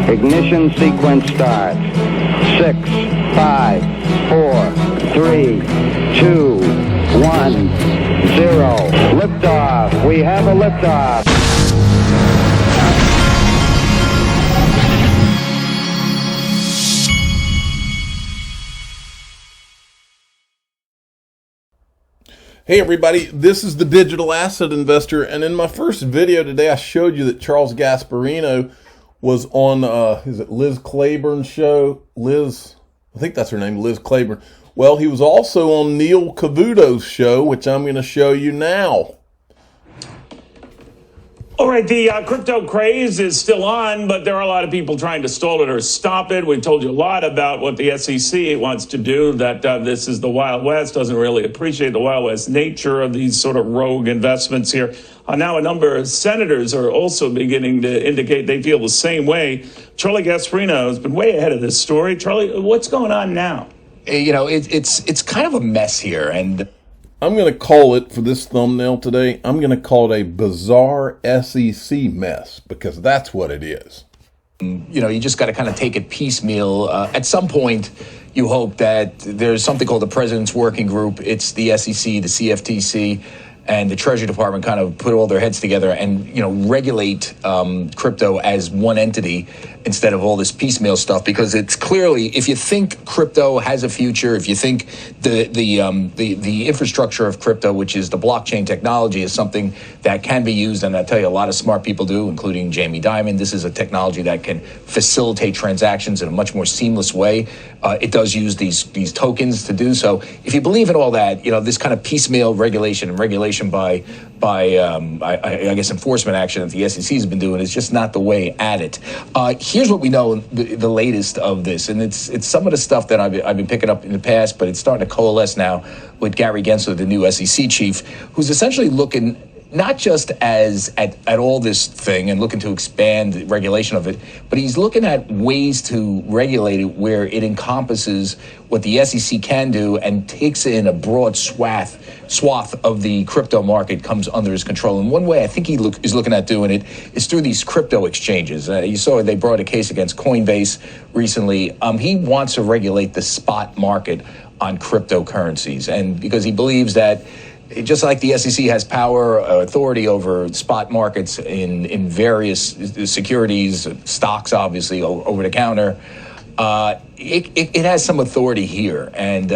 Ignition sequence starts. 6, 5, 4, 3, 2, 1, 0. Liftoff. We have a liftoff. Hey everybody, this is the Digital Asset Investor, and in my first video today I showed you that Charles Gasparino was on, is it Liz Claiborne's show? I think that's her name, Liz Claiborne. Well, he was also on Neil Cavuto's show, which I'm going to show you now. All right, the crypto craze is still on, but there are a lot of people trying to stall it or stop it. We've told you a lot about what the SEC wants to do, that this is the Wild West, doesn't really appreciate the Wild West nature of these sort of rogue investments here. Now a number of senators are also beginning to indicate they feel the same way. Charlie Gasparino has been way ahead of this story. Charlie, what's going on now? You know, it's kind of a mess here, and I'm going to call it, for this thumbnail today, I'm going to call it a bizarre SEC mess, because that's what it is. You know, you just got to kind of take it piecemeal. At some point, you hope that there's something called the President's Working Group. It's the SEC, the CFTC, and the Treasury Department kind of put all their heads together and, you know, regulate crypto as one entity instead of all this piecemeal stuff. Because it's clearly, if you think crypto has a future, if you think the infrastructure of crypto, which is the blockchain technology, is something that can be used, and I tell you, a lot of smart people do, including Jamie Dimon. This is a technology that can facilitate transactions in a much more seamless way. It does use these tokens to do so. If you believe in all that, you know, this kind of piecemeal regulation by I guess enforcement action that the SEC has been doing is just not the way at it. Here's what we know, the latest of this, and it's some of the stuff that I've been picking up in the past, but it's starting to coalesce now with Gary Gensler, the new SEC chief, who's essentially looking not just at all this thing and looking to expand the regulation of it, but he's looking at ways to regulate it where it encompasses what the SEC can do and takes in a broad swath of the crypto market comes under his control. And one way I think he is looking at doing it is through these crypto exchanges. You saw they brought a case against Coinbase recently. He wants to regulate the spot market on cryptocurrencies, and because he believes that just like the SEC has power, authority over spot markets in various securities, stocks, obviously, over the counter, it has some authority here, and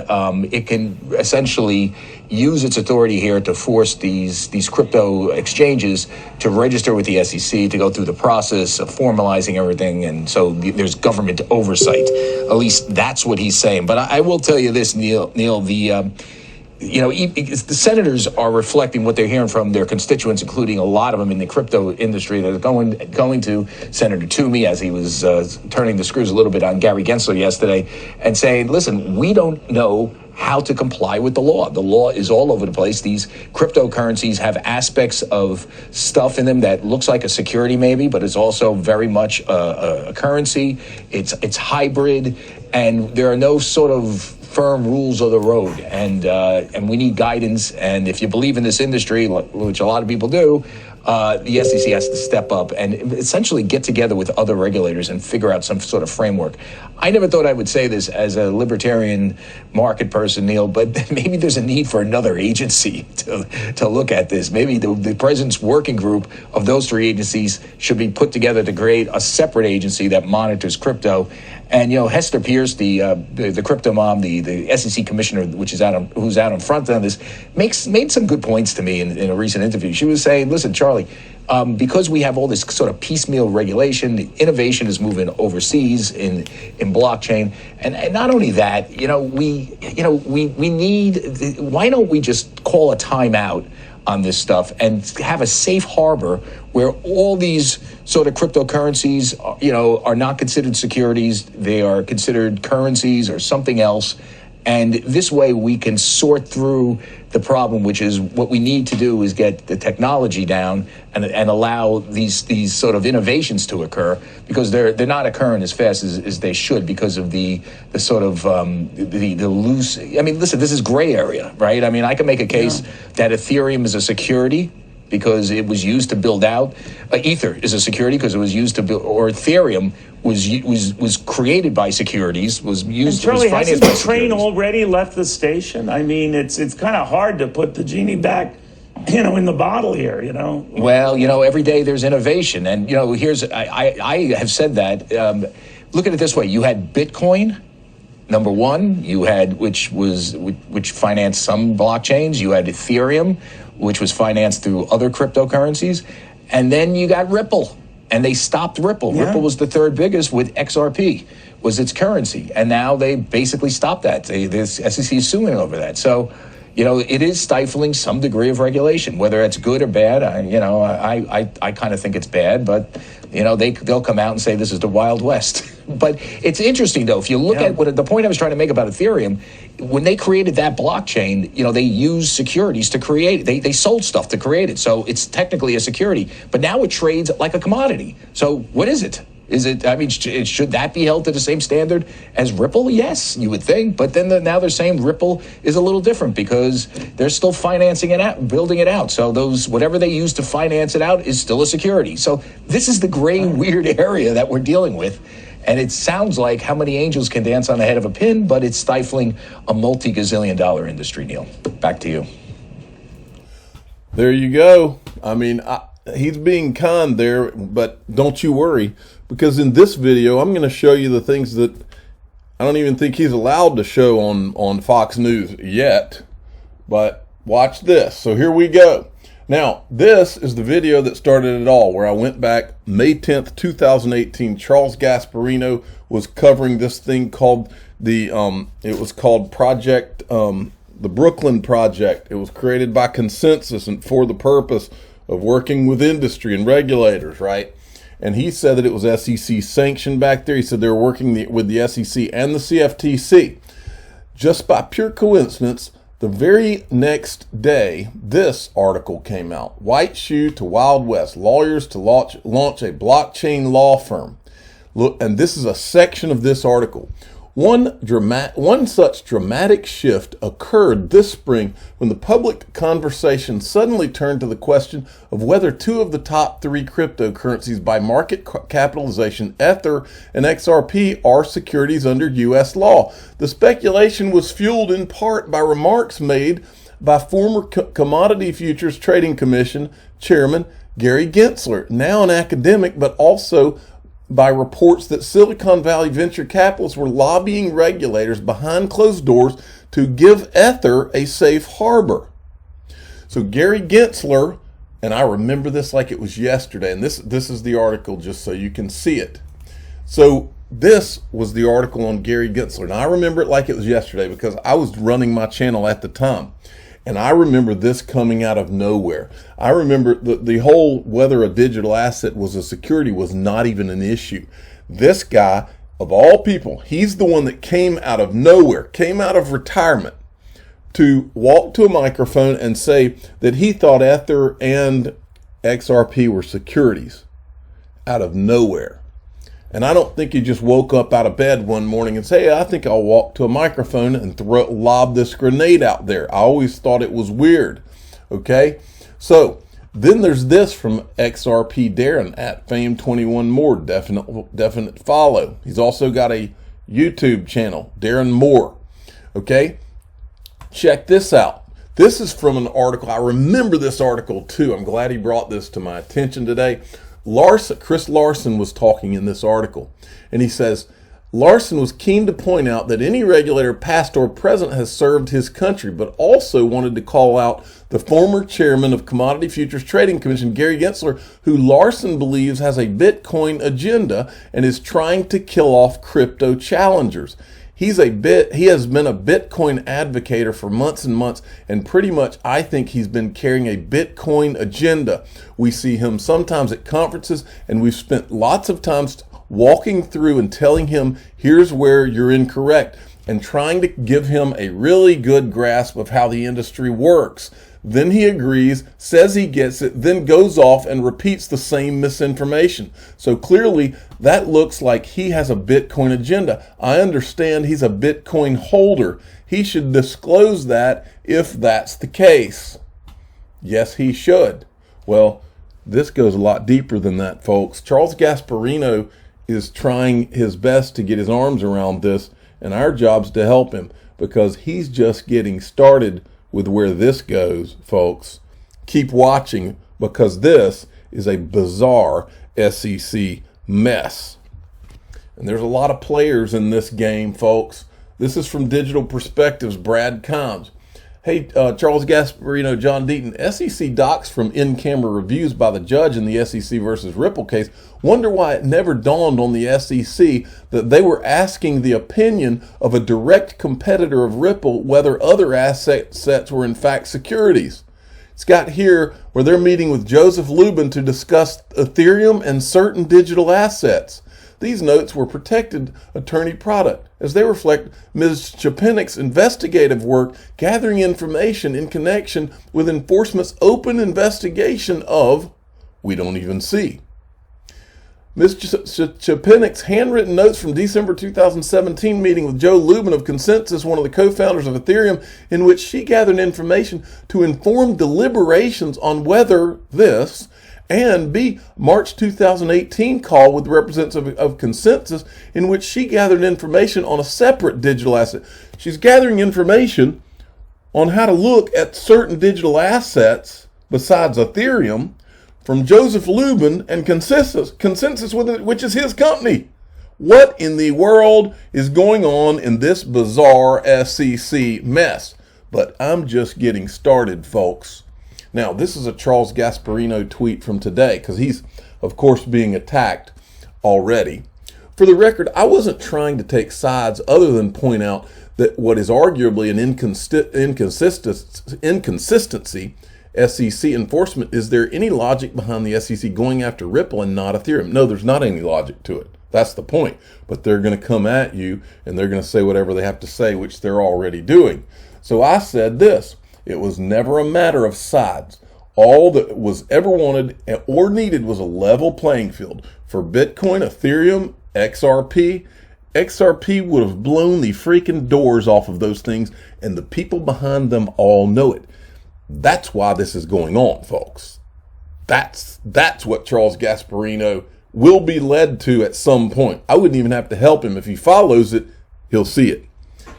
it can essentially use its authority here to force these crypto exchanges to register with the SEC, to go through the process of formalizing everything, and so there's government oversight. At least that's what he's saying. But I will tell you this, Neil, you know, the senators are reflecting what they're hearing from their constituents, including a lot of them in the crypto industry that are going to Senator Toomey, as he was turning the screws a little bit on Gary Gensler yesterday, and saying, listen, we don't know how to comply with the law. The law is all over the place. These cryptocurrencies have aspects of stuff in them that looks like a security maybe, but it's also very much a currency. It's hybrid, and there are no sort of firm rules of the road, and we need guidance. And if you believe in this industry, which a lot of people do, the SEC has to step up and essentially get together with other regulators and figure out some sort of framework. I never thought I would say this as a libertarian market person, Neil, but maybe there's a need for another agency to look at this. Maybe the President's Working Group of those three agencies should be put together to create a separate agency that monitors crypto. And, you know, Hester Pierce, the crypto mom, the SEC commissioner, who's out in front on this, made some good points to me in a recent interview. She was saying, listen, Charlie, because we have all this sort of piecemeal regulation, the innovation is moving overseas in blockchain, and not only that, we need. Why don't we just call a timeout on this stuff and have a safe harbor where all these sort of cryptocurrencies, are not considered securities. They are considered currencies or something else. And this way we can sort through the problem, which is what we need to do is get the technology down and allow these sort of innovations to occur, because they're not occurring as fast as they should because of the sort of the loose. I mean, listen, this is gray area, right? I mean, I can make a case that Ethereum is a security because it was used to build out. Ether is a security because it was used to build, or Ethereum was created by securities, was used. And Charlie, was financed hasn't by the train securities. already left the station? I mean, it's kind of hard to put the genie back, in the bottle here, Well, every day there's innovation, and I have said that. Look at it this way: you had Bitcoin. Number one, you had which financed some blockchains. You had Ethereum, which was financed through other cryptocurrencies, and then you got Ripple, and they stopped Ripple. Yeah. Ripple was the third biggest with XRP was its currency, and now they basically stopped that. The SEC is suing over that. So, it is stifling some degree of regulation, whether it's good or bad. I kind of think it's bad, but they'll come out and say this is the Wild West. But it's interesting, though, if you look at the point I was trying to make about Ethereum, when they created that blockchain, they used securities to create it. They sold stuff to create it. So it's technically a security, but now it trades like a commodity. So what is it? Should that be held to the same standard as Ripple? Yes, you would think. But then now they're saying Ripple is a little different because they're still financing it out, building it out. So whatever they use to finance it out is still a security. So this is the gray, weird area that we're dealing with. And it sounds like how many angels can dance on the head of a pin, but it's stifling a multi-gazillion dollar industry, Neil. Back to you. There you go. He's being kind there, but don't you worry, because in this video, I'm going to show you the things that I don't even think he's allowed to show on Fox News yet. But watch this. So here we go. Now, this is the video that started it all, where I went back May 10th, 2018. Charles Gasparino was covering this thing called it was called Project, the Brooklyn Project. It was created by consensus and for the purpose of working with industry and regulators, right? And he said that it was SEC sanctioned back there. He said they were working with the SEC and the CFTC. Just by pure coincidence, the very next day, this article came out. White shoe to Wild West, lawyers to launch a blockchain law firm. Look, and this is a section of this article. One such dramatic shift occurred this spring when the public conversation suddenly turned to the question of whether two of the top three cryptocurrencies by market capitalization, Ether and XRP, are securities under U.S. law. The speculation was fueled in part by remarks made by former Commodity Futures Trading Commission Chairman Gary Gensler, now an academic, but also by reports that Silicon Valley venture capitalists were lobbying regulators behind closed doors to give Ether a safe harbor. So Gary Gensler, and I remember this like it was yesterday, and this is the article just so you can see it. So this was the article on Gary Gensler, and I remember it like it was yesterday because I was running my channel at the time. And I remember this coming out of nowhere. I remember the whole whether a digital asset was a security was not even an issue. This guy, of all people, he's the one that came out of nowhere, came out of retirement to walk to a microphone and say that he thought Ether and XRP were securities out of nowhere. And I don't think he just woke up out of bed one morning and say, hey, I think I'll walk to a microphone and lob this grenade out there. I always thought it was weird. Okay? So then there's this from XRP Darren at Fame21More. Definite follow. He's also got a YouTube channel, Darren Moore. Okay? Check this out. This is from an article. I remember this article too. I'm glad he brought this to my attention today. Chris Larson was talking in this article, and he says, Larson was keen to point out that any regulator, past or present, has served his country, but also wanted to call out the former chairman of Commodity Futures Trading Commission, Gary Gensler, who Larson believes has a Bitcoin agenda and is trying to kill off crypto challengers. He has been a Bitcoin advocator for months and months, and pretty much I think he's been carrying a Bitcoin agenda. We see him sometimes at conferences, and we've spent lots of times walking through and telling him, here's where you're incorrect, and trying to give him a really good grasp of how the industry works. Then he agrees, says he gets it, then goes off and repeats the same misinformation. So clearly that looks like he has a Bitcoin agenda. I understand he's a Bitcoin holder. He should disclose that if that's the case. Yes, he should. Well, this goes a lot deeper than that, folks. Charles Gasparino is trying his best to get his arms around this, and our job's to help him, because he's just getting started with where this goes, folks. Keep watching, because this is a bizarre SEC mess. And there's a lot of players in this game, folks. This is from Digital Perspectives, Brad Combs. Hey, Charles Gasparino, John Deaton, SEC docs from in-camera reviews by the judge in the SEC versus Ripple case wonder why it never dawned on the SEC that they were asking the opinion of a direct competitor of Ripple whether other assets were in fact securities. It's got here where they're meeting with Joseph Lubin to discuss Ethereum and certain digital assets. These notes were protected attorney product as they reflect Ms. Chepenik's investigative work gathering information in connection with enforcement's open investigation of we don't even see. Ms. Chepenik's handwritten notes from December 2017 meeting with Joe Lubin of Consensus, one of the co-founders of Ethereum, in which she gathered information to inform deliberations on whether this, and B, March 2018 call with representatives of Consensus, in which she gathered information on a separate digital asset. She's gathering information on how to look at certain digital assets besides Ethereum from Joseph Lubin and Consensus which is his company. What in the world is going on in this bizarre SEC mess? But I'm just getting started, folks. Now, this is a Charles Gasparino tweet from today, because he's, of course, being attacked already. For the record, I wasn't trying to take sides other than point out that what is arguably an inconsistency, SEC enforcement. Is there any logic behind the SEC going after Ripple and not Ethereum? No, there's not any logic to it. That's the point. But they're going to come at you, and they're going to say whatever they have to say, which they're already doing. So I said this. It was never a matter of sides. All that was ever wanted or needed was a level playing field. For Bitcoin, Ethereum, XRP, XRP would have blown the freaking doors off of those things, and the people behind them all know it. That's why this is going on, folks. That's what Charles Gasparino will be led to at some point. I wouldn't even have to help him. If he follows it, he'll see it.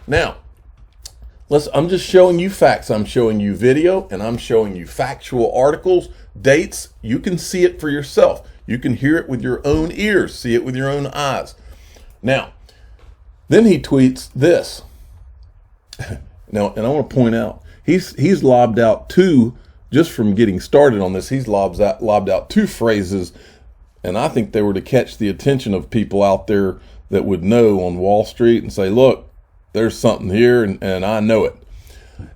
Now, I'm just showing you facts. I'm showing you video, and I'm showing you factual articles, dates. You can see it for yourself. You can hear it with your own ears, see it with your own eyes. Now, then he tweets this. Now, and I want to point out, he's lobbed out two, just from getting started on this, he's lobbed out two phrases, and I think they were to catch the attention of people out there that would know on Wall Street and say, look, there's something here, and I know it.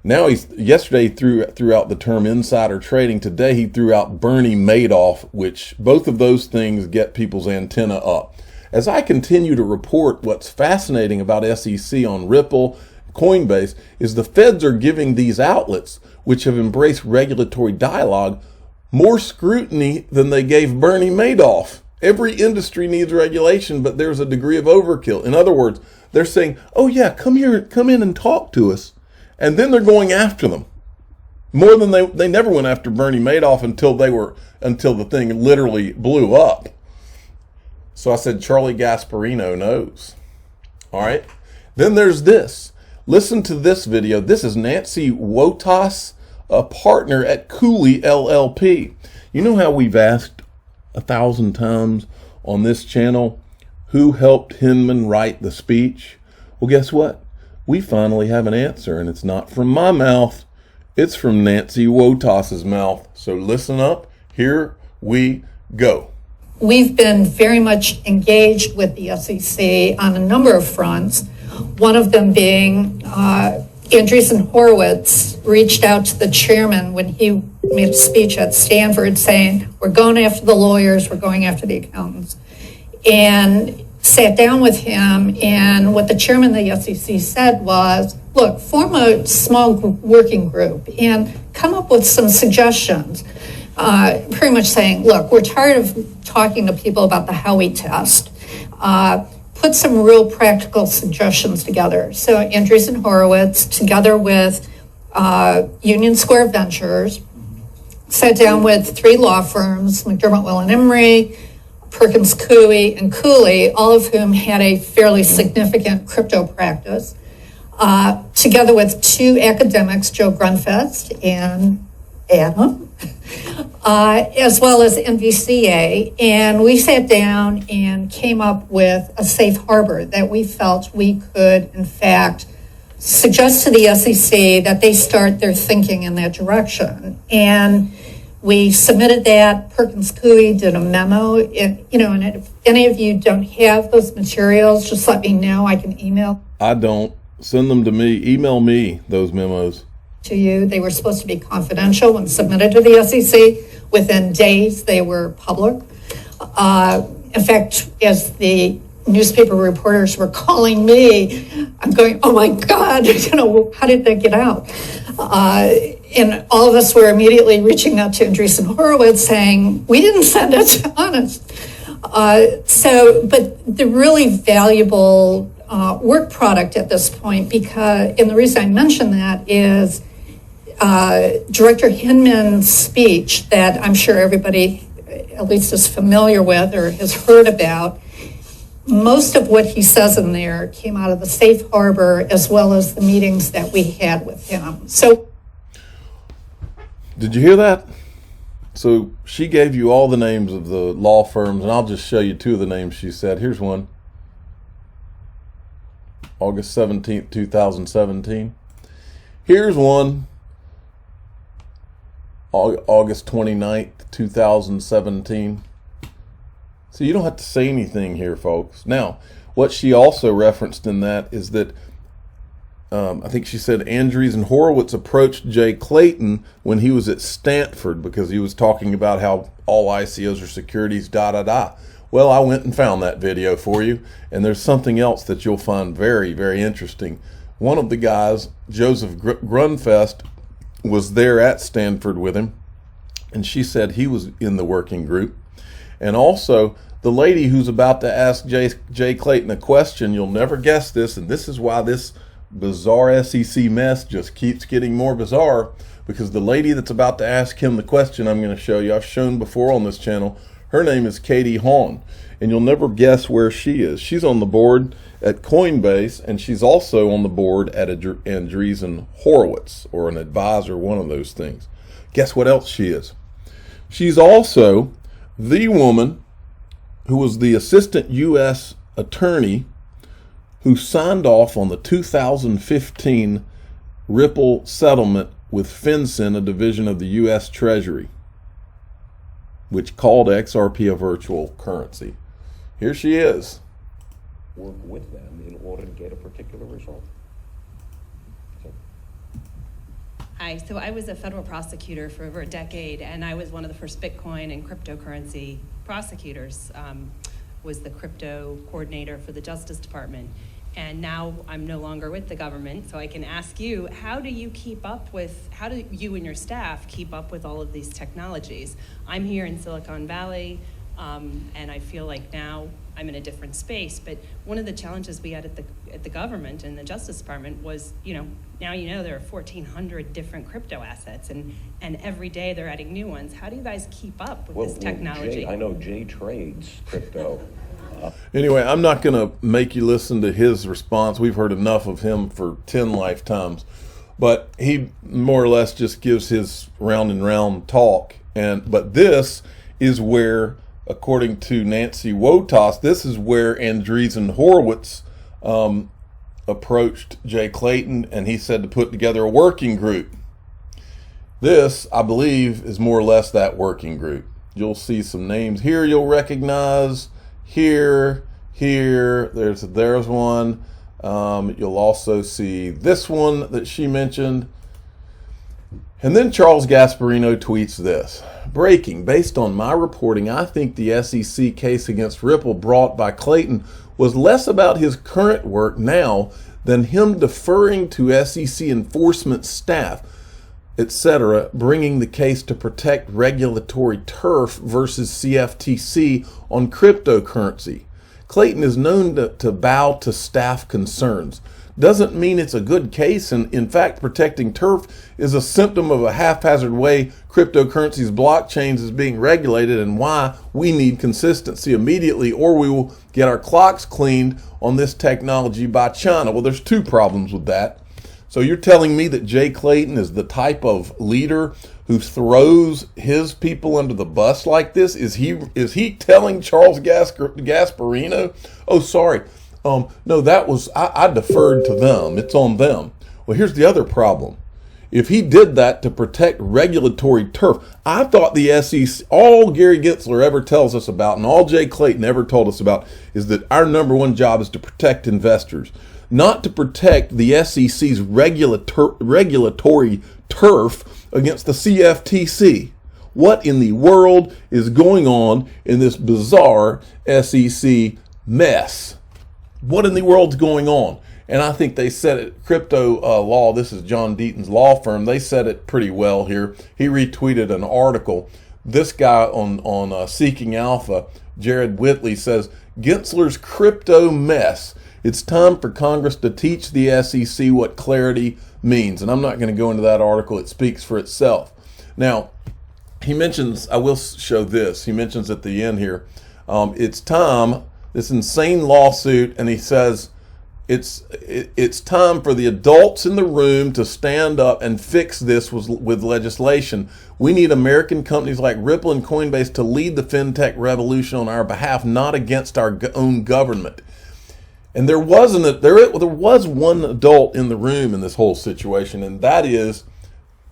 Now yesterday he threw out the term insider trading. Today he threw out Bernie Madoff, which both of those things get people's antenna up. As I continue to report, what's fascinating about SEC on Ripple, Coinbase, is the feds are giving these outlets, which have embraced regulatory dialogue, more scrutiny than they gave Bernie Madoff. Every industry needs regulation, but there's a degree of overkill. In other words, they're saying, oh yeah, come in and talk to us. And then they're going after them. More than they never went after Bernie Madoff until the thing literally blew up. So I said, Charlie Gasparino knows. All right. Then there's this. Listen to this video. This is Nancy Wotas, a partner at Cooley LLP. You know how we've asked 1,000 times on this channel, who helped Hinman write the speech? Well, guess what? We finally have an answer, and it's not from my mouth. It's from Nancy Wotas's mouth. So listen up. Here we go. We've been very much engaged with the SEC on a number of fronts. One of them being Andreessen Horowitz reached out to the chairman when he made a speech at Stanford saying, we're going after the lawyers, we're going after the accountants. And sat down with him, and what the chairman of the SEC said was, look, form a small working group and come up with some suggestions. Pretty much saying, look, we're tired of talking to people about the Howey test. Put some real practical suggestions together. So Andreessen Horowitz, together with Union Square Ventures, sat down with 3 law firms, McDermott, Will & Emery, Perkins Coie, and Cooley, all of whom had a fairly significant crypto practice, together with 2 academics, Joe Grunfest and Adam, as well as NVCA, and we sat down and came up with a safe harbor that we felt we could, in fact, suggest to the SEC that they start their thinking in that direction. And we submitted that. Perkins Coie did a memo. And if any of you don't have those materials, just let me know. I can email. I don't. Send them to me. Email me those memos. To you. They were supposed to be confidential when submitted to the SEC. Within days, they were public. In fact, as the newspaper reporters were calling me, I'm going, oh my God, how did that get out? And all of us were immediately reaching out to Andreessen Horowitz saying, we didn't send it, honest. But the really valuable work product at this point, and the reason I mention that is Director Hinman's speech that I'm sure everybody at least is familiar with or has heard about. Most of what he says in there came out of the safe harbor as well as the meetings that we had with him. So, did you hear that? So she gave you all the names of the law firms, and I'll just show you 2 of the names she said. Here's one. August 17th, 2017. Here's one. August 29th, 2017. So you don't have to say anything here, folks. Now, what she also referenced in that is that I think she said Andreessen Horowitz approached Jay Clayton when he was at Stanford because he was talking about how all ICOs are securities, Well, I went and found that video for you, and there's something else that you'll find very, very interesting. One of the guys, Joseph Grunfest, was there at Stanford with him, and she said he was in the working group. And also, the lady who's about to ask Jay Clayton a question, you'll never guess this, and this is why this bizarre SEC mess just keeps getting more bizarre, because the lady that's about to ask him the question I'm going to show you, I've shown before on this channel, her name is Katie Hawn, and you'll never guess where she is. She's on the board at Coinbase, and she's also on the board at Andreessen Horowitz, or an advisor, one of those things. Guess what else she is? She's also the woman who was the assistant U.S. attorney who signed off on the 2015 Ripple settlement with FinCEN, a division of the U.S. Treasury, which called XRP a virtual currency. Here she is. Work with them in order to get a particular result. Hi, so I was a federal prosecutor for over a decade, and I was one of the first Bitcoin and cryptocurrency prosecutors, was the crypto coordinator for the Justice Department. And now I'm no longer with the government, so I can ask you, how do you and your staff keep up with all of these technologies? I'm here in Silicon Valley, and I feel like now I'm in a different space, but one of the challenges we had at the government and the Justice Department was, now there are 1,400 different crypto assets, and every day they're adding new ones. How do you guys keep up with this technology? I know Jay trades crypto. Anyway, I'm not going to make you listen to his response. We've heard enough of him for 10 lifetimes. But he more or less just gives his round and round talk. But this is where, according to Nancy Wotas, this is where Andreessen Horowitz approached Jay Clayton, and he said to put together a working group. This, I believe, is more or less that working group. You'll see some names here you'll recognize. Here, there's one. You'll also see this one that she mentioned. And then Charles Gasparino tweets this. Breaking, based on my reporting, I think the SEC case against Ripple brought by Clayton was less about his current work now than him deferring to SEC enforcement staff, etc., bringing the case to protect regulatory turf versus CFTC on cryptocurrency. Clayton is known to bow to staff concerns. doesn't mean it's a good case. And in fact, protecting turf is a symptom of a haphazard way cryptocurrencies, blockchains is being regulated, and why we need consistency immediately, or we will get our clocks cleaned on this technology by China. Well, there's two problems with that. So you're telling me that Jay Clayton is the type of leader who throws his people under the bus like this? Is he telling Charles Gasparino? Oh, sorry. No, that was, I deferred to them. It's on them. Well, here's the other problem. If he did that to protect regulatory turf, I thought the SEC, all Gary Gensler ever tells us about, and all Jay Clayton ever told us about, is that our number one job is to protect investors, not to protect the SEC's regulatory turf against the CFTC. What in the world is going on in this bizarre SEC mess? What in the world's going on? And I think they said it, Crypto Law, this is John Deaton's law firm, they said it pretty well here. He retweeted an article. This guy on Seeking Alpha, Jared Whitley, says, Gensler's crypto mess. It's time for Congress to teach the SEC what clarity means. And I'm not going to go into that article. It speaks for itself. Now, he mentions, I will show this. He mentions at the end here, it's time, this insane lawsuit, and he says, it's time for the adults in the room to stand up and fix this with legislation. We need American companies like Ripple and Coinbase to lead the fintech revolution on our behalf, not against our own government. And there was one adult in the room in this whole situation, and that is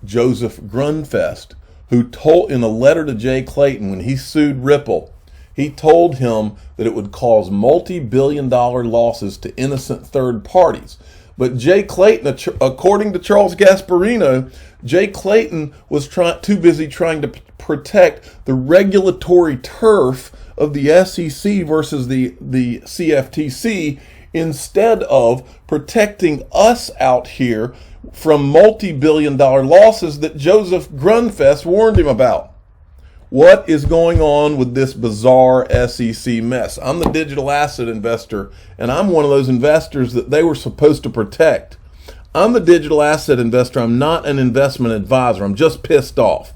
Joseph Grunfest, who told in a letter to Jay Clayton when he sued Ripple, he told him that it would cause multi-billion-dollar losses to innocent third parties. But Jay Clayton, according to Charles Gasparino, Jay Clayton was too busy trying to protect the regulatory turf of the SEC versus the CFTC instead of protecting us out here from multi-billion-dollar losses that Joseph Grunfest warned him about. What is going on with this bizarre SEC mess? I'm the digital asset investor, and I'm one of those investors that they were supposed to protect. I'm the digital asset investor. I'm not an investment advisor. I'm just pissed off.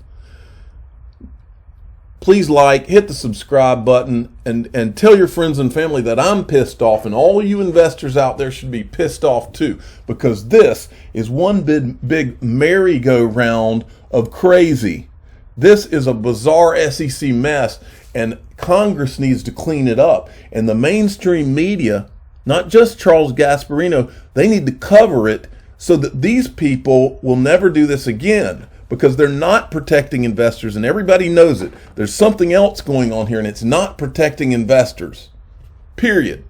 Please hit the subscribe button, and tell your friends and family that I'm pissed off, and all you investors out there should be pissed off too, because this is one big merry-go-round of crazy. This is a bizarre SEC mess, and Congress needs to clean it up. And the mainstream media, not just Charles Gasparino, they need to cover it so that these people will never do this again, because they're not protecting investors, and everybody knows it. There's something else going on here, and it's not protecting investors. Period.